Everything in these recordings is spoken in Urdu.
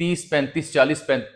30, 35, 40,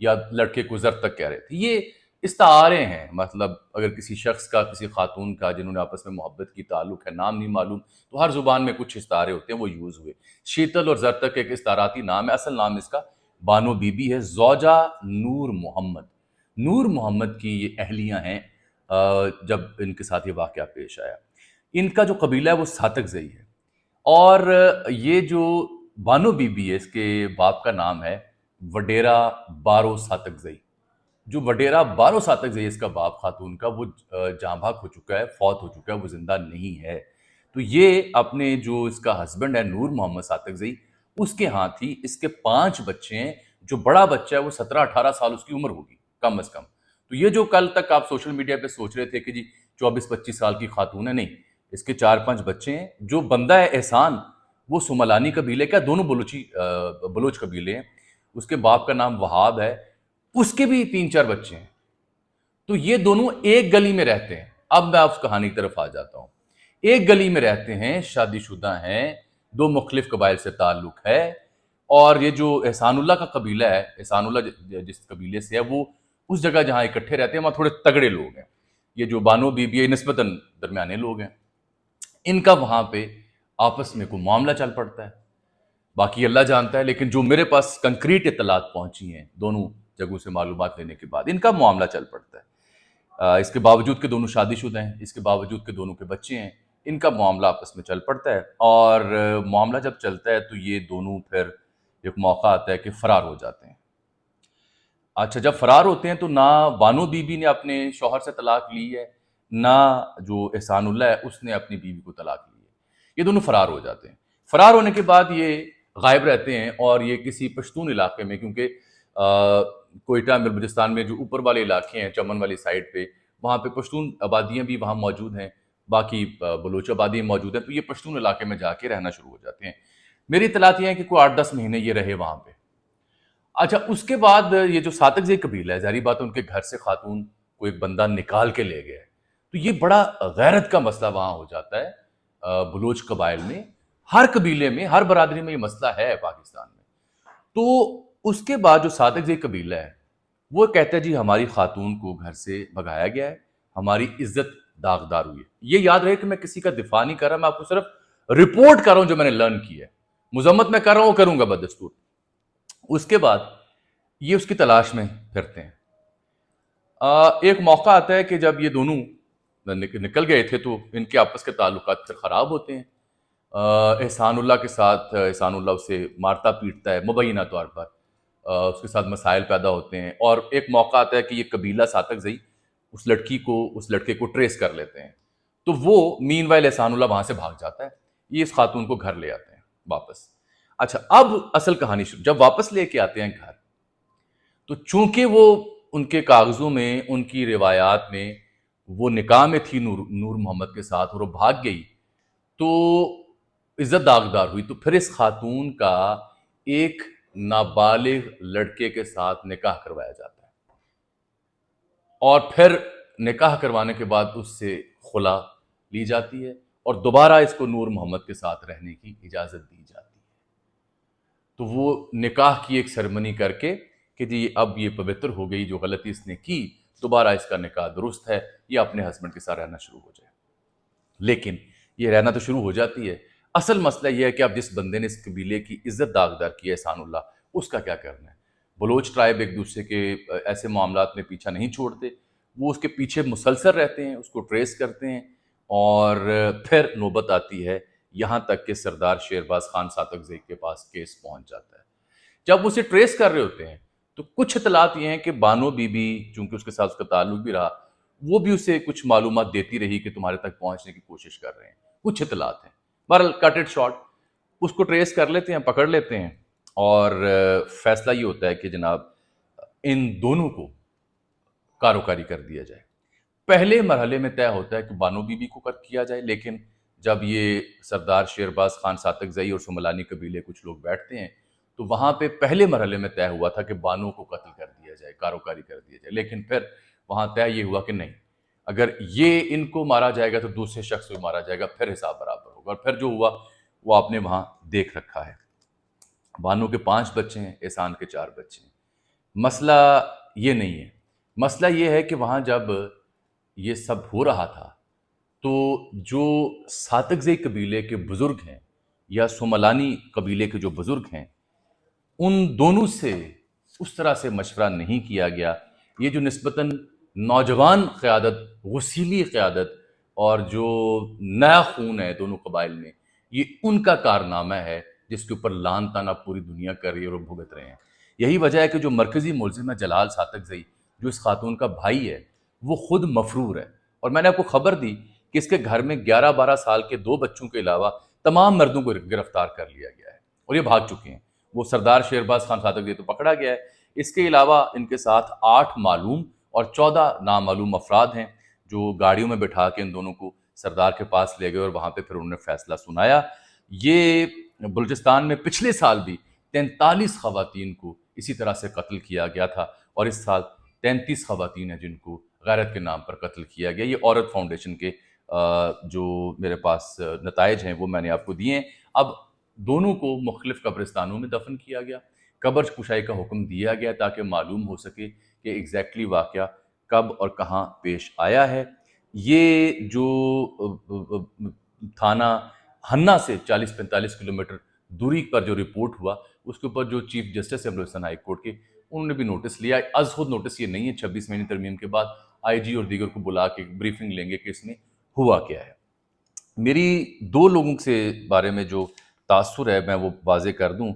یا لڑکے کو زر تک کہہ رہے تھے. یہ استعارے ہیں. مطلب اگر کسی شخص کا کسی خاتون کا جنہوں نے آپس میں محبت کی تعلق ہے نام نہیں معلوم تو ہر زبان میں کچھ استعارے ہوتے ہیں وہ یوز ہوئے. شیتل اور زر تک ایک استعاراتی نام ہے. اصل نام اس کا بانو بی بی ہے. زوجہ نور محمد. نور محمد کی یہ اہلیاں ہیں جب ان کے ساتھ یہ واقعہ پیش آیا. ان کا جو قبیلہ ہے وہ ساتک زئی ہے. اور یہ جو بانو بی بی ہے اس کے باپ کا نام ہے وڈیرا بارو ساتک زئی. جو وڈیرا بارو ساتک زئی اس کا باپ خاتون کا وہ جاں بحق ہو چکا ہے, فوت ہو چکا ہے, وہ زندہ نہیں ہے. تو یہ اپنے جو اس کا ہسبینڈ ہے نور محمد ساتک زئی اس کے ہاں تھی. اس کے 5 بچے ہیں. جو بڑا بچہ ہے وہ 17-18 سال اس کی عمر ہوگی کم از کم. تو یہ جو کل تک آپ سوشل میڈیا پہ سوچ رہے تھے کہ جی 24-25 سال کی خاتون ہے, نہیں, اس کے 4-5 بچے ہیں. جو بندہ ہے احسان وہ سملانی قبیلے کا, دونوں بلوچ قبیلے ہیں. اس کے باپ کا نام وہاب ہے, اس کے بھی 3-4 بچے ہیں. تو یہ دونوں ایک گلی میں رہتے ہیں. اب میں اس کہانی کی طرف آ جاتا ہوں. ایک گلی میں رہتے ہیں, شادی شدہ ہیں, 2 مختلف قبائل سے تعلق ہے. اور یہ جو احسان اللہ کا قبیلہ ہے, احسان اللہ جس قبیلے سے ہے, وہ اس جگہ جہاں اکٹھے رہتے ہیں وہاں تھوڑے تگڑے لوگ ہیں. یہ جو بانو بی بی ہے نسبتاً درمیانے لوگ ہیں. ان کا وہاں پہ آپس میں کوئی معاملہ چل پڑتا ہے, باقی اللہ جانتا ہے. لیکن جو میرے پاس کنکریٹ اطلاعات پہنچی ہیں دونوں جگہوں سے معلومات لینے کے بعد, ان کا معاملہ چل پڑتا ہے. اس کے باوجود کہ دونوں شادی شدہ ہیں, اس کے باوجود کہ دونوں کے بچے ہیں, ان کا معاملہ آپس میں چل پڑتا ہے. اور معاملہ جب چلتا ہے تو یہ دونوں پھر ایک موقع آتا ہے کہ فرار ہو جاتے ہیں. اچھا, جب فرار ہوتے ہیں تو نہ بانو بی بی نے اپنے شوہر سے طلاق لی ہے, نہ جو احسان اللہ ہے اس نے اپنی بیوی کو طلاق لی ہے. یہ دونوں فرار ہو جاتے ہیں. فرار ہونے کے بعد یہ غائب رہتے ہیں اور یہ کسی پشتون علاقے میں, کیونکہ کوئٹہ میں بلوچستان میں جو اوپر والے علاقے ہیں چمن والی سائڈ پہ, وہاں پہ پشتون آبادیاں بھی وہاں موجود ہیں, باقی بلوچ آبادیاں موجود ہیں. تو یہ پشتون علاقے میں جا کے رہنا شروع ہو جاتے ہیں. میری اطلاعات یہ ہیں کہ کوئی 8-10 مہینے یہ رہے وہاں پہ. اچھا, اس کے بعد یہ جو ساتک زئی قبیلہ ہے, ظاہری بات ہے ان کے گھر سے خاتون کو ایک بندہ نکال کے لے گیا ہے. تو یہ بڑا غیرت کا مسئلہ وہاں ہو جاتا ہے بلوچ قبائل میں. ہر قبیلے میں, ہر برادری میں یہ مسئلہ ہے پاکستان میں. تو اس کے بعد جو ساتک زئی قبیلہ ہے وہ کہتا ہے جی ہماری خاتون کو گھر سے بھگایا گیا ہے, ہماری عزت داغدار ہوئی ہے. یہ یاد رہے کہ میں کسی کا دفاع نہیں کر رہا, میں آپ کو صرف رپورٹ کر رہا ہوں جو میں نے لرن کی ہے. مذمت میں کر رہا ہوں, کروں گا بدستور. اس کے بعد یہ اس کی تلاش میں پھرتے ہیں. ایک موقع آتا ہے کہ جب یہ دونوں نکل گئے تھے تو ان کے آپس کے تعلقات پھر خراب ہوتے ہیں. احسان اللہ کے ساتھ احسان اللہ اسے مارتا پیٹتا ہے مبینہ طور پر, اس کے ساتھ مسائل پیدا ہوتے ہیں. اور ایک موقع آتا ہے کہ یہ قبیلہ ساتک زئی اس لڑکے کو ٹریس کر لیتے ہیں. تو وہ مین وائل احسان اللہ وہاں سے بھاگ جاتا ہے. یہ اس خاتون کو گھر لے آتے ہیں واپس. اچھا, اب اصل کہانی شروع. جب واپس لے کے آتے ہیں گھر تو چونکہ وہ ان کے کاغذوں میں, ان کی روایات میں وہ نکاح میں تھی نور محمد کے ساتھ اور وہ بھاگ گئی تو عزت داغدار ہوئی. تو پھر اس خاتون کا ایک نابالغ لڑکے کے ساتھ نکاح کروایا جاتا ہے, اور پھر نکاح کروانے کے بعد اس سے خلا لی جاتی ہے اور دوبارہ اس کو نور محمد کے ساتھ رہنے کی اجازت دی جاتی ہے. تو وہ نکاح کی ایک سرمنی کر کے کہ جی اب یہ پوتر ہو گئی, جو غلطی اس نے کی دوبارہ اس کا نکاح درست ہے, یہ اپنے ہسبینڈ کے ساتھ رہنا شروع ہو جائے. لیکن یہ رہنا تو شروع ہو جاتی ہے. اصل مسئلہ یہ ہے کہ اب جس بندے نے اس قبیلے کی عزت داغدار کی ہے احسان اللہ, اس کا کیا کرنا ہے. بلوچ ٹرائب ایک دوسرے کے ایسے معاملات میں پیچھا نہیں چھوڑتے, وہ اس کے پیچھے مسلسل رہتے ہیں, اس کو ٹریس کرتے ہیں. اور پھر نوبت آتی ہے یہاں تک کہ سردار شیرباز خان ساتک زئی کے پاس کیس پہنچ جاتا ہے. جب اسے ٹریس کر رہے ہوتے ہیں تو کچھ اطلاعات یہ ہیں کہ بانو بی بی چونکہ اس کے ساتھ اس کا تعلق بھی رہا, وہ بھی اسے کچھ معلومات دیتی رہی کہ تمہارے تک پہنچنے کی کوشش کر رہے ہیں. کچھ اطلاعات ہیں. بہرحال کٹ اٹ شارٹ, اس کو ٹریس کر لیتے ہیں, پکڑ لیتے ہیں, اور فیصلہ یہ ہوتا ہے کہ جناب ان دونوں کو کاروکاری کر دیا جائے. پہلے مرحلے میں طے ہوتا ہے کہ بانو بی بی کو کیا جائے, لیکن جب یہ سردار شیرباز خان ساتک زئی اور سملانی قبیلے کچھ لوگ بیٹھتے ہیں تو وہاں پہ پہلے مرحلے میں طے ہوا تھا کہ بانو کو قتل کر دیا جائے, کاروکاری کر دیا جائے. لیکن پھر وہاں طے یہ ہوا کہ نہیں, اگر یہ ان کو مارا جائے گا تو دوسرے شخص کو مارا جائے گا, پھر حساب برابر ہوگا. اور پھر جو ہوا وہ آپ نے وہاں دیکھ رکھا ہے. بانو کے 5 بچے ہیں, احسان کے 4 بچے ہیں. مسئلہ یہ نہیں ہے. مسئلہ یہ ہے کہ وہاں جب یہ سب ہو رہا تھا تو جو ساتکزئی قبیلے کے بزرگ ہیں یا سوملانی قبیلے کے جو بزرگ ہیں ان دونوں سے اس طرح سے مشورہ نہیں کیا گیا. یہ جو نسبتاً نوجوان قیادت، غسیلی قیادت اور جو نیا خون ہے دونوں قبائل میں، یہ ان کا کارنامہ ہے جس کے اوپر لان تانا پوری دنیا کر رہی ہے اور وہ بھگت رہے ہیں. یہی وجہ ہے کہ جو مرکزی ملزم ہے جلال ساتکزئی، جو اس خاتون کا بھائی ہے، وہ خود مفرور ہے. اور میں نے آپ کو خبر دی کہ اس کے گھر میں 11-12 سال کے 2 بچوں کے علاوہ تمام مردوں کو گرفتار کر لیا گیا ہے اور یہ بھاگ چکے ہیں. وہ سردار شیرباز خان ساتکزئی تو پکڑا گیا ہے، اس کے علاوہ ان کے ساتھ 8 معلوم اور 14 نامعلوم افراد ہیں جو گاڑیوں میں بٹھا کے ان دونوں کو سردار کے پاس لے گئے اور وہاں پہ پھر انہوں نے فیصلہ سنایا. یہ بلوچستان میں پچھلے سال بھی 43 خواتین کو اسی طرح سے قتل کیا گیا تھا اور اس سال 33 خواتین ہیں جن کو غیرت کے نام پر قتل کیا گیا. یہ عورت فاؤنڈیشن کے جو میرے پاس نتائج ہیں وہ میں نے آپ کو دیے ہیں. اب دونوں کو مختلف قبرستانوں میں دفن کیا گیا، قبر کشائی کا حکم دیا گیا تاکہ معلوم ہو سکے کہ ایگزیکٹلی واقعہ کب اور کہاں پیش آیا ہے. یہ جو تھانہ ہنہ سے 40-45 کلومیٹر دوری پر جو رپورٹ ہوا، اس کے اوپر جو چیف جسٹس ہے بلوچستان ہائی کورٹ کے، انہوں نے بھی نوٹس لیا. از خود نوٹس یہ نہیں ہے، 26 مہینے ترمیم کے بعد آئی جی اور دیگر کو بلا کے بریفنگ لیں گے کہ اس میں ہوا کیا ہے. میری 2 لوگوں سے بارے میں جو تاثر ہے میں وہ واضح کر دوں.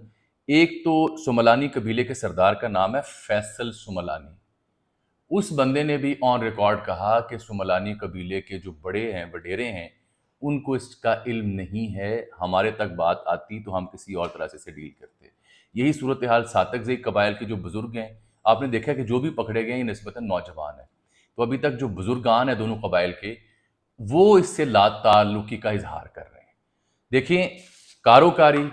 ایک تو سوملانی قبیلے کے سردار کا نام ہے فیصل سوملانی. اس بندے نے بھی آن ریکارڈ کہا کہ سوملانی قبیلے کے جو بڑے ہیں، وڈیرے ہیں، ان کو اس کا علم نہیں ہے، ہمارے تک بات آتی تو ہم کسی اور طرح سے اسے ڈیل کرتے. یہی صورتحال ساتکزئی قبائل کے جو بزرگ ہیں، آپ نے دیکھا کہ جو بھی پکڑے گئے ہیں یہ نسبتاً نوجوان ہیں. تو ابھی تک جو بزرگان ہیں دونوں قبائل کے، وہ اس سے لا تعلقی کا اظہار کر رہے ہیں. دیکھیں، کاروکاری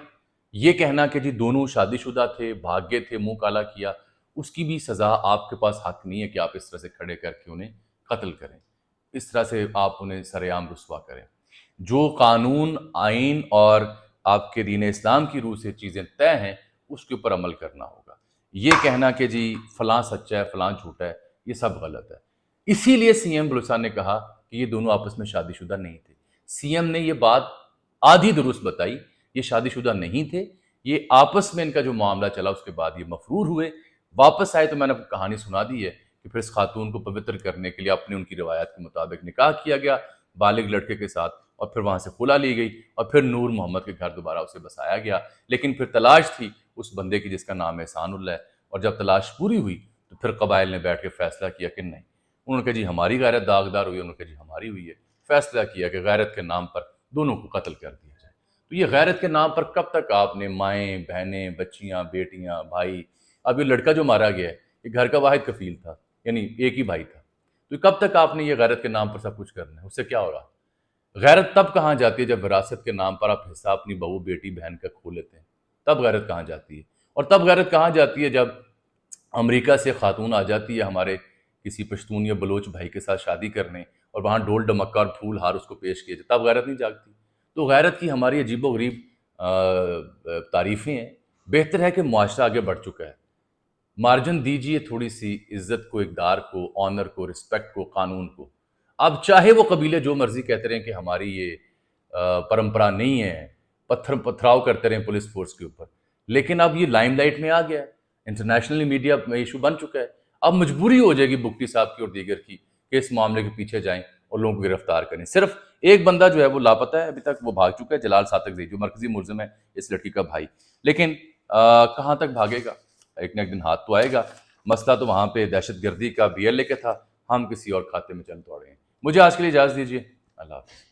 یہ کہنا کہ جی دونوں شادی شدہ تھے، بھاگ گئے تھے، منہ کالا کیا، اس کی بھی سزا آپ کے پاس حق نہیں ہے کہ آپ اس طرح سے کھڑے کر کے انہیں قتل کریں، اس طرح سے آپ انہیں سر عام رسوا کریں. جو قانون، آئین اور آپ کے دین اسلام کی روح سے چیزیں طے ہیں اس کے اوپر عمل کرنا ہوگا. یہ کہنا کہ جی فلاں سچا ہے فلاں جھوٹا ہے، یہ سب غلط ہے. اسی لیے سی ایم بلوچستان نے کہا کہ یہ دونوں آپس میں شادی شدہ نہیں تھے. سی ایم نے یہ بات آدھی درست بتائی، یہ شادی شدہ نہیں تھے، یہ آپس میں ان کا جو معاملہ چلا اس کے بعد یہ مفرور ہوئے، واپس آئے. تو میں نے کہانی سنا دی ہے کہ پھر اس خاتون کو پوتر کرنے کے لیے اپنے ان کی روایات کے مطابق نکاح کیا گیا بالغ لڑکے کے ساتھ، اور پھر وہاں سے خلا لی گئی اور پھر نور محمد کے گھر دوبارہ اسے بسایا گیا. لیکن پھر تلاش تھی اس بندے کی جس کا نام احسان اللہ ہے، اور جب تلاش پوری ہوئی تو پھر قبائل نے بیٹھ کے فیصلہ کیا کہ نہیں. انہوں نے کہا جی ہماری غیرت داغدار ہوئی، انہوں نے کہا جی ہماری ہوئی ہے. فیصلہ کیا کہ غیرت کے نام پر دونوں کو قتل کر دیا جائے. تو یہ غیرت کے نام پر کب تک آپ نے مائیں، بہنیں، بچیاں، بیٹیاں، بھائی، اب یہ لڑکا جو مارا گیا ہے یہ گھر کا واحد کفیل تھا، یعنی ایک ہی بھائی تھا، تو کب تک آپ نے یہ غیرت کے نام پر سب کچھ کرنا ہے؟ اس سے کیا ہوگا؟ غیرت تب کہاں جاتی ہے جب وراثت کے نام پر آپ حصہ اپنی بہو، بیٹی، بہن کا کھو لیتے ہیں، تب غیرت کہاں جاتی ہے. اور تب غیرت کہاں جاتی ہے جب امریکہ سے خاتون آ جاتی ہے ہمارے کسی پشتون یا بلوچ بھائی کے ساتھ شادی کرنے، اور وہاں ڈول ڈمکا اور پھول ہار اس کو پیش کیے جائے، تب غیرت نہیں جاگتی. تو غیرت کی ہماری عجیب و غریب تعریفیں ہیں. بہتر ہے کہ معاشرہ آگے بڑھ چکا ہے، مارجن دیجئے تھوڑی سی عزت کو، اقدار کو، آنر کو، رسپیکٹ کو، قانون کو. اب چاہے وہ قبیلے جو مرضی کہتے رہیں کہ ہماری یہ پرمپرا نہیں ہے، پتھراؤ کرتے رہیں پولیس فورس کے اوپر، لیکن اب یہ لائم لائٹ میں آ گیا ہے، انٹرنیشنلی میڈیا میں ایشو بن چکا ہے. اب مجبوری ہو جائے گی بگٹی صاحب کی اور دیگر کی کہ اس معاملے کے پیچھے جائیں اور لوگوں کو گرفتار کریں. صرف ایک بندہ جو ہے وہ لاپتہ ہے، ابھی تک وہ بھاگ چکا ہے، جلال ساتکزئی، جو مرکزی ملزم ہے اس لڑکی کا بھائی. لیکن کہاں تک بھاگے گا؟ ایک نہ ایک دن ہاتھ تو آئے گا. مسئلہ تو وہاں پہ دہشت گردی کا BLA کا تھا، ہم کسی اور کھاتے میں چل توڑے ہیں. مجھے آج کے لیے اجازت دیجیے. اللہ حافظ.